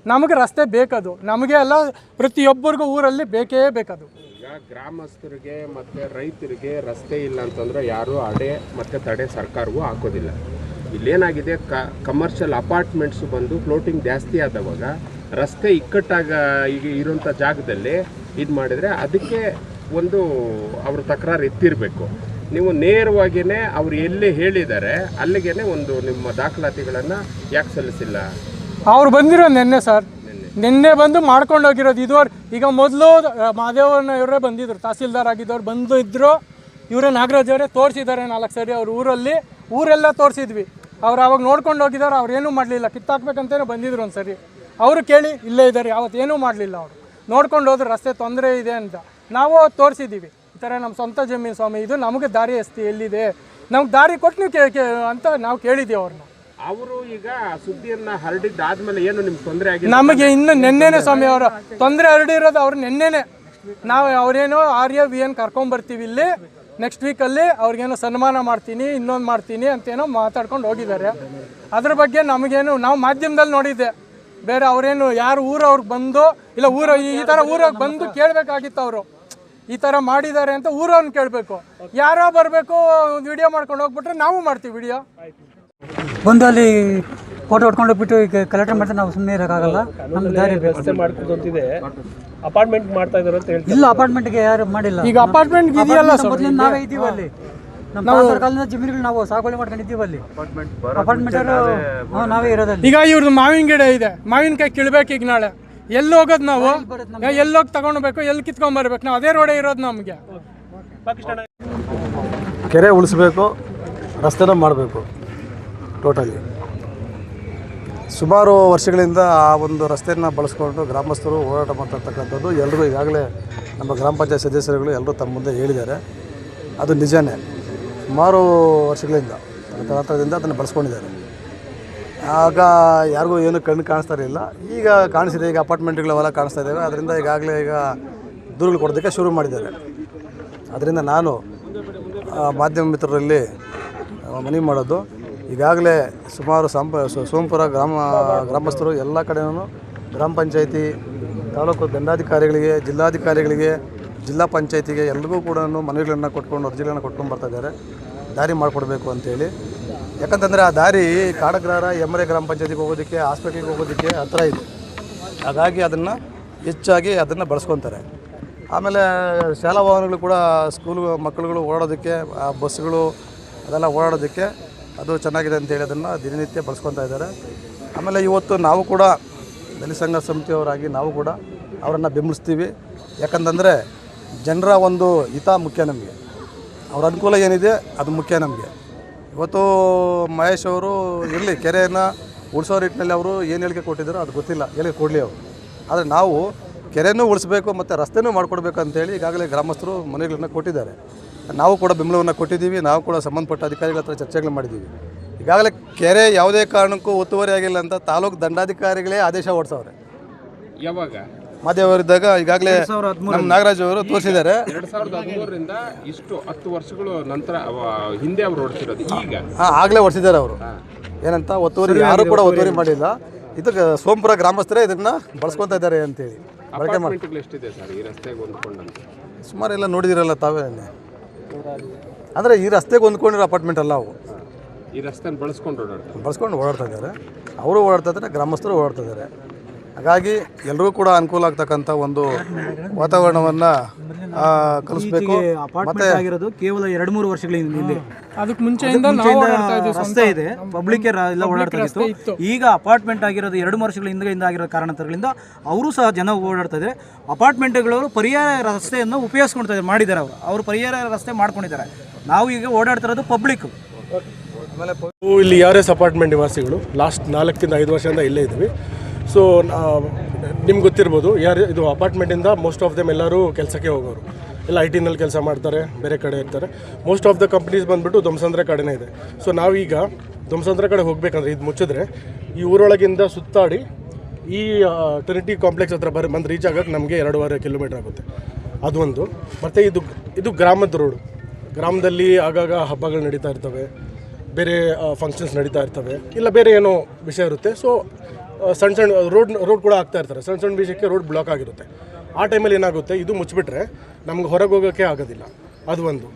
ನಮಗೆ ರಸ್ತೆ ಬೇಕದು, ನಮಗೆ ಅಲ್ಲ, ಪ್ರತಿಯೊಬ್ಬರಿಗೂ ಊರಲ್ಲಿ ಬೇಕೇ ಬೇಕದು. ಈಗ ಗ್ರಾಮಸ್ಥರಿಗೆ ಮತ್ತು ರೈತರಿಗೆ ರಸ್ತೆ ಇಲ್ಲ ಅಂತಂದರೆ ಯಾರೂ ಅಡೆ ಮತ್ತು ತಡೆ ಸರ್ಕಾರವೂ ಹಾಕೋದಿಲ್ಲ. ಇಲ್ಲೇನಾಗಿದೆ, ಕಮರ್ಷಿಯಲ್ ಅಪಾರ್ಟ್ಮೆಂಟ್ಸು ಬಂದು ಫ್ಲೋಟಿಂಗ್ ಜಾಸ್ತಿ ಆದವಾಗ ರಸ್ತೆ ಇಕ್ಕಟ್ಟಾಗ ಈಗ ಇರೋಂಥ ಜಾಗದಲ್ಲಿ ಇದು ಮಾಡಿದರೆ ಅದಕ್ಕೆ ಒಂದು ಅವರು ತಕರಾರು ಎತ್ತಿರಬೇಕು. ನೀವು ನೇರವಾಗಿಯೇ ಅವ್ರು ಎಲ್ಲಿ ಹೇಳಿದ್ದಾರೆ ಅಲ್ಲಿಗೆ ಒಂದು ನಿಮ್ಮ ದಾಖಲಾತಿಗಳನ್ನು ಯಾಕೆ ಸಲ್ಲಿಸಿಲ್ಲ? ಅವ್ರು ಬಂದಿರೋ ನಿನ್ನೆ ಸರ್, ನಿನ್ನೆ ಬಂದು ಮಾಡ್ಕೊಂಡು ಹೋಗಿರೋದು. ಇದುವರೆ ಈಗ ಮೊದಲು ಮಾದೇವನ ಇವರೇ ಬಂದಿದ್ರು, ತಹಸೀಲ್ದಾರ್ ಆಗಿದ್ದವ್ರು ಬಂದು ಇದ್ದರು. ಇವರೇ ನಾಗರಾಜ್ ಅವರೇ ತೋರಿಸಿದ್ದಾರೆ 4 ಸರಿ ಅವ್ರ ಊರೆಲ್ಲ ತೋರಿಸಿದ್ವಿ. ಅವ್ರು ಅವಾಗ ನೋಡ್ಕೊಂಡು ಹೋಗಿದ್ದಾರೆ, ಅವ್ರು ಏನೂ ಮಾಡಲಿಲ್ಲ, ಕಿತ್ತಾಕ್ಬೇಕಂತಲೇ ಬಂದಿದ್ರು ಒಂದು ಸರಿ. ಅವರು ಕೇಳಿ ಇಲ್ಲೇ ಇದ್ದಾರೆ, ಯಾವತ್ತೇನೂ ಮಾಡಲಿಲ್ಲ. ಅವರು ನೋಡ್ಕೊಂಡು ಹೋದ್ರೆ ರಸ್ತೆ ತೊಂದರೆ ಇದೆ ಅಂತ ನಾವು ತೋರಿಸಿದ್ದೀವಿ. ಈ ಥರ ನಮ್ಮ ಸ್ವಂತ ಜಮೀನು ಸ್ವಾಮಿ, ಇದು ನಮಗೆ ದಾರಿ ಎಲ್ಲಿದೆ, ನಮ್ಗೆ ದಾರಿ ಕೊಟ್ಟು ನೀವು ಅಂತ ನಾವು ಕೇಳಿದ್ದೀವಿ ಅವ್ರನ್ನ. ಅವರು ಈಗ ಸುದ್ದಿಯನ್ನು ಹರಡಿದ್ದಾದ್ಮೇಲೆ ಏನು ನಿಮ್ಗೆ ತೊಂದರೆ ಆಗಿದೆ? ನಮಗೆ ಇನ್ನು ನೆನ್ನೆನೇ ಸ್ವಾಮಿ ಅವರು ತೊಂದರೆ ಹರಡಿರೋದು, ಅವ್ರು ನೆನ್ನೆನೇ. ನಾವು ಅವರೇನೋ RAVN ಕರ್ಕೊಂಬರ್ತೀವಿ ಇಲ್ಲಿ, ನೆಕ್ಸ್ಟ್ ವೀಕಲ್ಲಿ ಅವ್ರಿಗೇನೋ ಸನ್ಮಾನ ಮಾಡ್ತೀನಿ ಇನ್ನೊಂದು ಮಾಡ್ತೀನಿ ಅಂತೇನೋ ಮಾತಾಡ್ಕೊಂಡು ಹೋಗಿದ್ದಾರೆ. ಅದ್ರ ಬಗ್ಗೆ ನಮಗೇನು ನಾವು ಮಾಧ್ಯಮದಲ್ಲಿ ನೋಡಿದ್ದೆ, ಬೇರೆ ಅವರೇನು ಯಾರು ಊರವ್ರಿಗೆ ಬಂದು ಇಲ್ಲ ಈ ಥರ ಊರಿಗೆ ಬಂದು ಕೇಳಬೇಕಾಗಿತ್ತು. ಅವರು ಈ ಥರ ಮಾಡಿದ್ದಾರೆ ಅಂತ ಊರವ್ರನ್ನ ಕೇಳಬೇಕು. ಯಾರೋ ಬರಬೇಕು ವಿಡಿಯೋ ಮಾಡ್ಕೊಂಡು ಹೋಗ್ಬಿಟ್ರೆ ನಾವು ಮಾಡ್ತೀವಿ ವಿಡಿಯೋ. ಬಂದು ಅಲ್ಲಿ ಫೋಟೋ ಹೊಡ್ಕೊಂಡು ಹೋಗ್ಬಿಟ್ಟು ಈಗ ಕಲೆಕ್ಟ್ ಮಾಡ್ತಾರೆ, ನಾವು ಸುಮ್ಮನೆ ಇರೋಕ್ಕಾಗಲ್ಲ. ನಮ್ಗೆ ದಾರಿ ಬೇಕು. ಅಪಾರ್ಟ್ಮೆಂಟ್ ಮಾಡ್ತಾ ಇದ್ದಾರೆ ಅಂತ ಹೇಳ್ತಾರೆ. ಇಲ್ಲ, ಅಪಾರ್ಟ್ಮೆಂಟ್ಗೆ ಯಾರು ಮಾಡಿಲ್ಲ. ಈಗ ಅಪಾರ್ಟ್ಮೆಂಟ್ ಇದೆಯಲ್ಲ ಮೊದಲು ನಾವೇ ಇದ್ದೀವಿ ಅಲ್ಲಿ. ನಮ್ಮ ತಾತರ ಕಾಲದಿಂದ ಜಮೀನುಗಳು ನಾವು ಸಾಗುವಳಿ ಮಾಡ್ಕೊಂಡಿದ್ದೀವಿ ಅಲ್ಲಿ. ಅಪಾರ್ಟ್ಮೆಂಟ್ ನಾವೇ ಇರೋದಲ್ಲಿ. ಈಗ ಇವ್ರದ್ದು ಮಾವಿನ ಗಿಡ ಇದೆ, ಮಾವಿನಕಾಯಿ ಕೀಳ್ಬೇಕು. ಈಗ ನಾಳೆ ಎಲ್ಲಿ ಹೋಗೋದು ನಾವು? ಎಲ್ಲೋಗಿ ತಗೊಂಡ್ಬೇಕು, ಎಲ್ಲಿ ಕಿತ್ಕೊಂಡ್ಬರ್ಬೇಕು? ನಾವು ಅದೇ ರೋಡೇ ಇರೋದು ನಮಗೆ. ಕೆರೆ ಉಳಿಸ್ಬೇಕು, ರಸ್ತೆನ ಮಾಡಬೇಕು. ಟೋಟಲಿ ಸುಮಾರು ವರ್ಷಗಳಿಂದ ಆ ಒಂದು ರಸ್ತೆಯನ್ನು ಬಳಸ್ಕೊಂಡು ಗ್ರಾಮಸ್ಥರು ಹೋರಾಟ ಮಾಡ್ತಿರ್ತಕ್ಕಂಥದ್ದು ಎಲ್ಲರೂ ಈಗಾಗಲೇ ನಮ್ಮ ಗ್ರಾಮ ಪಂಚಾಯತ್ ಸದಸ್ಯರುಗಳು ಎಲ್ಲರೂ ತಮ್ಮ ಮುಂದೆ ಹೇಳಿದ್ದಾರೆ. ಅದು ನಿಜನೇ, ಸುಮಾರು ವರ್ಷಗಳಿಂದ ತಳತಳದಿಂದ ಅದನ್ನು ಬಳಸ್ಕೊಂಡಿದ್ದಾರೆ. ಆಗ ಯಾರಿಗೂ ಏನು ಕಣ್ಣು ಕಾಣಿಸ್ತಾ ಇರಲಿಲ್ಲ, ಈಗ ಕಾಣಿಸಿದೆ. ಈಗ ಅಪಾರ್ಟ್ಮೆಂಟ್ಗಳೆಲ್ಲ ಕಾಣಿಸ್ತಾ ಇದ್ದಾವೆ. ಅದರಿಂದ ಈಗಾಗಲೇ ದೂರುಗಳು ಕೊಡೋದಕ್ಕೆ ಶುರು ಮಾಡಿದ್ದಾರೆ. ಅದರಿಂದ ನಾನು ಮಾಧ್ಯಮ ಮಿತ್ರರಲ್ಲಿ ಮನವಿ ಮಾಡೋದು, ಈಗಾಗಲೇ ಸುಮಾರು ಸೋಂಪುರ ಗ್ರಾಮಸ್ಥರು ಎಲ್ಲ ಕಡೆಯೂ ಗ್ರಾಮ ಪಂಚಾಯತಿ, ತಾಲೂಕು ದಂಡಾಧಿಕಾರಿಗಳಿಗೆ, ಜಿಲ್ಲಾಧಿಕಾರಿಗಳಿಗೆ, ಜಿಲ್ಲಾ ಪಂಚಾಯತಿಗೆ ಎಲ್ರಿಗೂ ಕೂಡ ಮನವಿಗಳನ್ನು ಕೊಟ್ಕೊಂಡು ಅರ್ಜಿಗಳನ್ನು ಕೊಟ್ಕೊಂಡು ಬರ್ತಾಯಿದ್ದಾರೆ ದಾರಿ ಮಾಡಿಕೊಡ್ಬೇಕು ಅಂತೇಳಿ. ಯಾಕಂತಂದರೆ ಆ ದಾರಿ ಕಾಡಗ್ರಹಾರ ಎಮ್ಮರೆ ಗ್ರಾಮ ಪಂಚಾಯತಿಗೆ ಹೋಗೋದಕ್ಕೆ, ಹಾಸ್ಪಿಟ್ಲಿಗೆ ಹೋಗೋದಕ್ಕೆ ಹತ್ತಿರ ಇದೆ. ಹಾಗಾಗಿ ಅದನ್ನು ಹೆಚ್ಚಾಗಿ ಅದನ್ನು ಬಳಸ್ಕೊತಾರೆ. ಆಮೇಲೆ ಶಾಲಾ ವಾಹನಗಳು ಕೂಡ ಸ್ಕೂಲ್ ಮಕ್ಕಳುಗಳು ಓಡಾಡೋದಕ್ಕೆ, ಬಸ್ಸುಗಳು ಅದೆಲ್ಲ ಓಡಾಡೋದಕ್ಕೆ ಅದು ಚೆನ್ನಾಗಿದೆ ಅಂತೇಳಿ ಅದನ್ನು ದಿನನಿತ್ಯ ಬಳಸ್ಕೊತಾ ಇದ್ದಾರೆ. ಆಮೇಲೆ ಇವತ್ತು ನಾವು ಕೂಡ ದಲಿತ ಸಂಘ ಸಮಿತಿಯವರಾಗಿ ನಾವು ಕೂಡ ಅವರನ್ನು ಬೆಂಬಲಿಸ್ತೀವಿ. ಯಾಕಂತಂದರೆ ಜನರ ಒಂದು ಹಿತ ಮುಖ್ಯ ನಮಗೆ, ಅವ್ರ ಅನುಕೂಲ ಏನಿದೆ ಅದು ಮುಖ್ಯ ನಮಗೆ. ಇವತ್ತು ಮಹೇಶ್ ಅವರು ಇರಲಿ, ಕೆರೆಯನ್ನು ಉಳಿಸೋ ನಿಟ್ಟಿನಲ್ಲಿ ಅವರು ಏನು ಹೇಳಿಕೆ ಕೊಟ್ಟಿದ್ದಾರೋ ಅದು ಗೊತ್ತಿಲ್ಲ, ಹೇಳಿಕೆ ಕೊಡಲಿ ಅವರು. ಆದರೆ ನಾವು ಕೆರೆನೂ ಉಳಿಸ್ಬೇಕು ಮತ್ತು ರಸ್ತೆನೂ ಮಾಡಿಕೊಡ್ಬೇಕು ಅಂತೇಳಿ ಈಗಾಗಲೇ ಗ್ರಾಮಸ್ಥರು ಮನವಿಗಳನ್ನು ಕೊಟ್ಟಿದ್ದಾರೆ. ನಾವು ಕೂಡ ಬೆಂಬಲವನ್ನು ಕೊಟ್ಟಿದ್ದೀವಿ. ನಾವು ಕೂಡ ಸಂಬಂಧಪಟ್ಟ ಅಧಿಕಾರಿಗಳ ಹತ್ರ ಚರ್ಚೆಗಳು ಮಾಡಿದ್ದೀವಿ. ಈಗಾಗಲೇ ಕೆರೆ ಯಾವುದೇ ಕಾರಣಕ್ಕೂ ಒತ್ತುವರಿ ಆಗಿಲ್ಲ ಅಂತ ತಾಲೂಕು ದಂಡಾಧಿಕಾರಿಗಳೇ ಆದೇಶ ಹೊರಡಿಸವ್ರೆ. ಯಾವಾಗ ಮಾಧ್ಯಮವರಿದ್ದಾಗ ಈಗಾಗಲೇ ನಮ್ಮ ನಾಗರಾಜ್ ಅವರು ತೋರಿಸಿದ್ದಾರೆ. 2013ರಿಂದ ಇಷ್ಟು 10 ವರ್ಷಗಳು ನಂತರ ಹಿಂದೆ ಅವರು ಹೊರಡಿಸಿರೋದು. ಈಗ ಆಗಲೇ ಹೊರಡಿಸಿದ್ದಾರೆ ಅವರು. ಏನಂತ ಒತ್ತುವರಿ ಯಾರು ಕೂಡ ಒತ್ತುವರಿ ಮಾಡಿಲ್ಲ. ಇದಕ್ಕೆ ಸೋಂಪುರ ಗ್ರಾಮಸ್ಥರೇ ಇದನ್ನು ಬಳಸ್ಕೊತಾ ಇದ್ದಾರೆ ಅಂತೇಳಿ. ಅಪಾರ್ಟ್ಮೆಂಟ್ಗಳು ಎಷ್ಟಿದೆ ಸರ್ ಈ ರಸ್ತೆಗೆ ಹೊಂದ್ಕೊಂಡಂತೆ? ಸುಮಾರು ಎಲ್ಲ ನೋಡಿದಿರಲ್ಲ ತಾವೇ. ಅಂದರೆ ಈ ರಸ್ತೆಗೆ ಹೊಂದ್ಕೊಂಡಿರೋ ಅಪಾರ್ಟ್ಮೆಂಟ್ ಅಲ್ಲ ಅವು. ಈ ರಸ್ತೆನ ಬಳಸ್ಕೊಂಡು ಓಡಾಡ್ತಾ ಇದ್ದಾರೆ. ಅವರು ಓಡಾಡ್ತಾ ಇದ್ದಾರೆ, ಗ್ರಾಮಸ್ಥರು ಓಡಾಡ್ತಾ ಇದ್ದಾರೆ. ಹಾಗಾಗಿ ಎಲ್ಲರೂ ಕೂಡ ಅನುಕೂಲ ಆಗ್ತಕ್ಕಂಥ ಒಂದು ವಾತಾವರಣವನ್ನು ಕಲಿಸ್ಬೇಕು. ಅಪಾರ್ಟ್ಮೆಂಟ್ ಆಗಿರೋದು ಕೇವಲ 2-3 ವರ್ಷಗಳಿಂದ. ಅದಕ್ಕೆ ಮುಂಚೆಯಿಂದ ರಸ್ತೆ ಇದೆ, ಪಬ್ಲಿಕ್ ಎಲ್ಲ ಓಡಾಡ್ತಾ ಇತ್ತು. ಈಗ ಅಪಾರ್ಟ್ಮೆಂಟ್ ಆಗಿರೋದು 2 ವರ್ಷಗಳ ಹಿಂದೆ ಆಗಿರೋ ಕಾರಣಗಳಿಂದ ಅವರು ಸಹ ಜನ ಓಡಾಡ್ತಾ ಇದ್ದಾರೆ. ಅಪಾರ್ಟ್ಮೆಂಟ್ಗಳವರು ಪರ್ಯಾಯ ರಸ್ತೆಯನ್ನು ಉಪಯೋಗಿಸ್ಕೊಳ್ತಾ ಇದ್ದಾರೆ, ಮಾಡಿದ್ದಾರೆ. ಅವರು ಪರ್ಯಾಯ ರಸ್ತೆ ಮಾಡ್ಕೊಂಡಿದ್ದಾರೆ. ನಾವು ಈಗ ಓಡಾಡ್ತಾ ಇರೋದು ಪಬ್ಲಿಕ್. ಇಲ್ಲಿ RS ಅಪಾರ್ಟ್ಮೆಂಟ್ ನಿವಾಸಿಗಳು ಲಾಸ್ಟ್ 4-5 ವರ್ಷದಿಂದ ಇಲ್ಲೇ ಇದ್ವಿ. ಸೊ ನಿಮ್ಗೆ ಗೊತ್ತಿರ್ಬೋದು, ಇದು ಅಪಾರ್ಟ್ಮೆಂಟಿಂದ ಮೋಸ್ಟ್ ಆಫ್ ದೆಮ್ ಎಲ್ಲರೂ ಕೆಲಸಕ್ಕೆ ಹೋಗೋರು. ಎಲ್ಲ IT-ನಲ್ಲಿ ಕೆಲಸ ಮಾಡ್ತಾರೆ, ಬೇರೆ ಕಡೆ ಇರ್ತಾರೆ. ಮೋಸ್ಟ್ ಆಫ್ ದ ಕಂಪ್ನೀಸ್ ಬಂದುಬಿಟ್ಟು ದೊಮ್ಸಂದ್ರ ಕಡೆನೇ ಇದೆ. ಸೊ ನಾವೀಗ ದೊಮ್ಸಂದ್ರ ಕಡೆ ಹೋಗಬೇಕಂದ್ರೆ ಇದು ಮುಚ್ಚಿದ್ರೆ ಈ ಊರೊಳಗಿಂದ ಸುತ್ತಾಡಿ ಈ ಟ್ರಿನಿಟಿ ಕಾಂಪ್ಲೆಕ್ಸ್ ಹತ್ರ ಬಂದು ರೀಚ್ ಆಗೋಕ್ಕೆ ನಮಗೆ 2.5 ಕಿಲೋಮೀಟ್ರ್ ಆಗುತ್ತೆ. ಅದೊಂದು. ಮತ್ತು ಇದು ಗ್ರಾಮದ ರೋಡು. ಗ್ರಾಮದಲ್ಲಿ ಆಗಾಗ ಹಬ್ಬಗಳು ನಡೀತಾ ಇರ್ತವೆ, ಬೇರೆ ಫಂಕ್ಷನ್ಸ್ ನಡೀತಾ ಇರ್ತವೆ, ಇಲ್ಲ ಬೇರೆ ಏನೋ ವಿಷಯ ಇರುತ್ತೆ. ಸೊ ಸಣ್ಣ ರೋಡ್ ಕೂಡ ಆಗ್ತಾ ಇರ್ತಾರೆ. ಸಣ್ಣ ವಿಷಯಕ್ಕೆ ರೋಡ್ ಬ್ಲಾಕ್ ಆಗಿರುತ್ತೆ. ಆ ಟೈಮಲ್ಲಿ ಏನಾಗುತ್ತೆ, ಇದು ಮುಚ್ಚಿಬಿಟ್ರೆ ನಮ್ಗೆ ಹೊರಗೆ ಹೋಗೋಕ್ಕೆ ಆಗೋದಿಲ್ಲ. ಅದು ಒಂದು.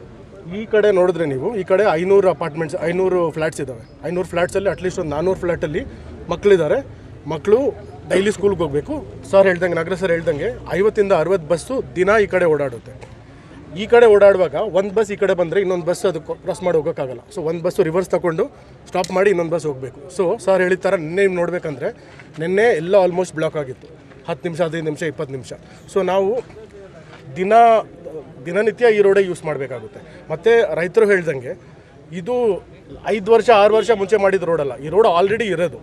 ಈ ಕಡೆ ನೋಡಿದ್ರೆ ನೀವು, ಈ ಕಡೆ 500 ಫ್ಲ್ಯಾಟ್ಸ್ ಇದ್ದಾವೆ. 500 ಫ್ಲ್ಯಾಟ್ಸಲ್ಲಿ ಅಟ್ಲೀಸ್ಟ್ ಒಂದು 400 ಫ್ಲ್ಯಾಟಲ್ಲಿ ಮಕ್ಕಳಿದ್ದಾರೆ. ಮಕ್ಕಳು ಡೈಲಿ ಸ್ಕೂಲ್ಗೆ ಹೋಗಬೇಕು. ಸರ್ ಹೇಳ್ದಂಗೆ, ನಗರ ಸರ್ ಹೇಳ್ದಂಗೆ 50-60 ಬಸ್ಸು ದಿನ ಈ ಕಡೆ ಓಡಾಡುತ್ತೆ. ಈ ಕಡೆ ಓಡಾಡುವಾಗ ಒಂದು ಬಸ್ ಈ ಕಡೆ ಬಂದರೆ ಇನ್ನೊಂದು ಬಸ್ ಅದು ಕ್ರಾಸ್ ಮಾಡಿ ಹೋಗೋಕ್ಕಾಗಲ್ಲ. ಸೊ ಒಂದು ಬಸ್ಸು ರಿವರ್ಸ್ ತಗೊಂಡು ಸ್ಟಾಪ್ ಮಾಡಿ ಇನ್ನೊಂದು ಬಸ್ ಹೋಗಬೇಕು. ಸೊ ಸರ್ ಹೇಳಿದ ಥರ ನಿನ್ನೆ ನೋಡಬೇಕಂದ್ರೆ ನಿನ್ನೆ ಎಲ್ಲ ಆಲ್ಮೋಸ್ಟ್ ಬ್ಲಾಕ್ ಆಗಿತ್ತು. 10 ನಿಮಿಷ, 15 ನಿಮಿಷ, 20 ನಿಮಿಷ. ಸೊ ನಾವು ದಿನನಿತ್ಯ ಈ ರೋಡೇ ಯೂಸ್ ಮಾಡಬೇಕಾಗುತ್ತೆ. ಮತ್ತು ರೈತರು ಹೇಳ್ದಂಗೆ ಇದು 5 ವರ್ಷ 6 ವರ್ಷ ಮುಂಚೆ ಮಾಡಿದ ರೋಡಲ್ಲ, ಈ ರೋಡ್ ಆಲ್ರೆಡಿ ಇರೋದು.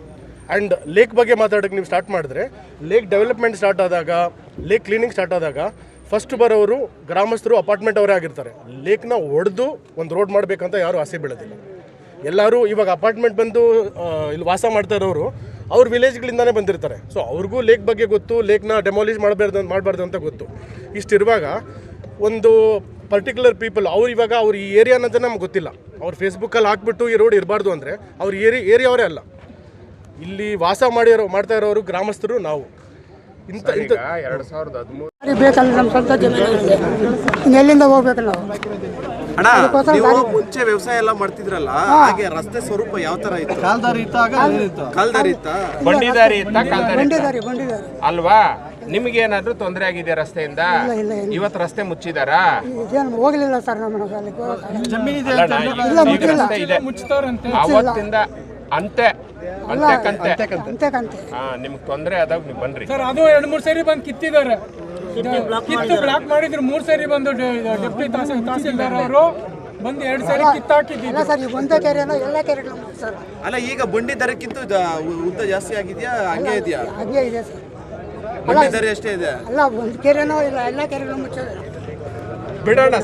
ಆ್ಯಂಡ್ ಲೇಕ್ ಬಗ್ಗೆ ಮಾತಾಡೋಕ್ಕೆ ನೀವು ಸ್ಟಾರ್ಟ್ ಮಾಡಿದ್ರೆ, ಲೇಕ್ ಡೆವಲಪ್ಮೆಂಟ್ ಸ್ಟಾರ್ಟ್ ಆದಾಗ, ಲೇಕ್ ಕ್ಲೀನಿಂಗ್ ಸ್ಟಾರ್ಟ್ ಆದಾಗ ಫಸ್ಟ್ ಬರೋರು ಗ್ರಾಮಸ್ಥರು, ಅಪಾರ್ಟ್ಮೆಂಟ್ ಅವರೇ ಆಗಿರ್ತಾರೆ. ಲೇಕ್ನ ಹೊಡೆದು ಒಂದು ರೋಡ್ ಮಾಡಬೇಕಂತ ಯಾರೂ ಆಸೆ ಬೀಳೋದಿಲ್ಲ. ಎಲ್ಲರೂ ಇವಾಗ ಅಪಾರ್ಟ್ಮೆಂಟ್ ಬಂದು ಇಲ್ಲಿ ವಾಸ ಮಾಡ್ತಾ ಇರೋರು ಅವ್ರ ವಿಲೇಜ್ಗಳಿಂದನೇ ಬಂದಿರ್ತಾರೆ. ಸೊ ಅವ್ರಿಗೂ ಲೇಕ್ ಬಗ್ಗೆ ಗೊತ್ತು, ಲೇಕ್ನ ಡೆಮಾಲಿಷ್ ಮಾಡಬಾರ್ದು ಅಂತ ಗೊತ್ತು. ಇಷ್ಟಿರುವಾಗ ಒಂದು ಪರ್ಟಿಕ್ಯುಲರ್ ಪೀಪಲ್ ಅವ್ರು ಇವಾಗ ಅವ್ರು ಈ ಏರಿಯಾ ಅನ್ನೋದು ನಮ್ಗೆ ಗೊತ್ತಿಲ್ಲ. ಅವ್ರು ಫೇಸ್ಬುಕ್ಕಲ್ಲಿ ಹಾಕ್ಬಿಟ್ಟು ಈ ರೋಡ್ ಇರಬಾರ್ದು ಅಂದರೆ ಅವ್ರು ಏರಿಯಾವರೇ ಅಲ್ಲ, ಇಲ್ಲಿ ವಾಸ ಮಾಡ್ತಾ ಇರೋರು ಗ್ರಾಮಸ್ಥರು ನಾವು. ಇಂಥ 2013 ಬೇಕಲ್ಲ ನಮ್ಮ ಸ್ವಂತ ಜಮೀನು ಎಲ್ಲಿಂದ ಹೋಗ್ಬೇಕು ನಾವು? ಅಣ್ಣ, ನೀವು ಮುಂಚೆ ವ್ಯವಸಾಯ ಎಲ್ಲ ಮಾಡ್ತಿದ್ರಲ್ಲ, ಹಾಗೆ ರಸ್ತೆ ಸ್ವರೂಪ ಯಾವ ತರ ಇತ್ತು? ಕಾಲ್ದಾರಿ ಇತ್ತ? ಬಂಡಿದಾರಿ ಇತ್ತ? ಬಂಡಿದಾರಿ ಅಲ್ವಾ? ನಿಮ್ಗೇನಾದ್ರೂ ತೊಂದರೆ ಆಗಿದೆ ರಸ್ತೆಯಿಂದ? ಇವತ್ತು ರಸ್ತೆ ಮುಚ್ಚಿದಾರಾ? ಇದೇನು ಹೋಗ್ಲಿಲ್ಲ ಸರ್ ನಮ್ಮ ರಸ್ತೆ ಇದೆ ಅವತ್ತಿಂದ ಅಂತೆ ನಿಮ್ಗೆ ತೊಂದರೆ ಆದಾಗ ನೀವು ಬನ್ರಿ ಸರ್. ಅದು 2-3 ಸರಿ ಬಂದು ಕಿತ್ತಿದ್ದಾರೆ, ಕಿತ್ತು ಬ್ಲಾಕ್ ಮಾಡಿದ್ರು. 3 ಸರಿ ಬಂದು ಡೆಪ್ಟಿ ತಹಸೀಲ್ದಾರ್ ಅವರು ಬಂದು 2 ಸರಿ ಕಿತ್ತಾಕಿದ್ದೀವಿ ಸರ್. ಈಗ ಒಂದೇ ಕೆರೆನ ಎಲ್ಲ ಕೆರೆಗಳು ಸರ್. ಅಲ್ಲ, ಈಗ ಬಂಡಿ ದರಕ್ಕಿಂತ ಉದ್ದ ಜಾಸ್ತಿ ಆಗಿದೆಯಾ, ಹಂಗೆ ಇದೆಯಾ? ಹಾಗೆ ಇದೆ ಸರ್. ಬಂಡಿ ದರ ಎಷ್ಟೇ ಇದೆ? ಅಲ್ಲ, ಒಂದು ಕೆರೆನೋ ಇಲ್ಲ, ಎಲ್ಲ ಕೆರೆಗಳು ಮುಚ್ಚೋದು ಬಿಡೋಣ.